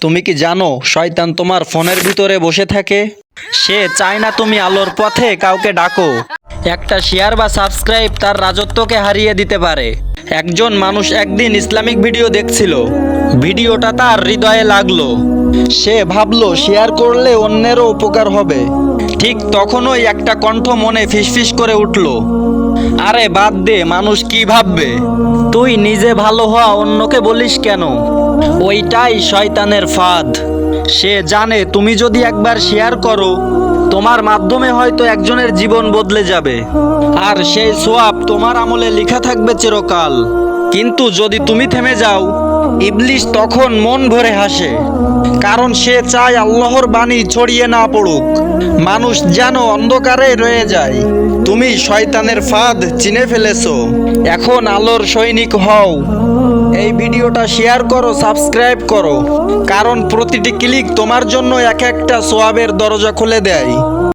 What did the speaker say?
তুমি কি জানো শয়তান তোমার ফোনের ভিতরে বসে থাকে? সে চায় না তুমি আলোর পথে কাউকে ডাকো। একটা শেয়ার বা সাবস্ক্রাইব তার রাজত্বকে হারিয়ে দিতে পারে। একজন মানুষ একদিন ইসলামিক ভিডিও দেখছিল। ভিডিওটা তার হৃদয়ে লাগলো। সে ভাবলো শেয়ার করলে অন্যেরও উপকার হবে। ঠিক তখনই একটা কণ্ঠ মনে ফিসফিস করে উঠল, আরে বাদ দে, মানুষ কি ভাববে? তুই নিজে ভালো হওয়া অন্যকে বলিস কেন? ওইটাই শয়তানের ফাঁদ। সে জানে তুমি যদি একবার শেয়ার করো, তোমার মাধ্যমে হয়তো একজনের জীবন বদলে যাবে, আর সেই সোয়াব তোমার আমলে লেখা থাকবে চিরকাল। কিন্তু যদি তুমি থেমে যাও, ইবলিস তখন মন ভরে হাসে, কারণ সে চায় আল্লাহর বাণী ছড়িয়ে না পড়ুক, মানুষ যেন অন্ধকারে রয়ে যায়। তুমি শয়তানের ফাঁদ চিনে ফেলেছো, এখন আলোর সৈনিক হও। এই ভিডিওটা শেয়ার করো, সাবস্ক্রাইব করো, কারণ প্রতিটি ক্লিক তোমার জন্য এক একটা সোয়াবের দরজা খুলে দেয়।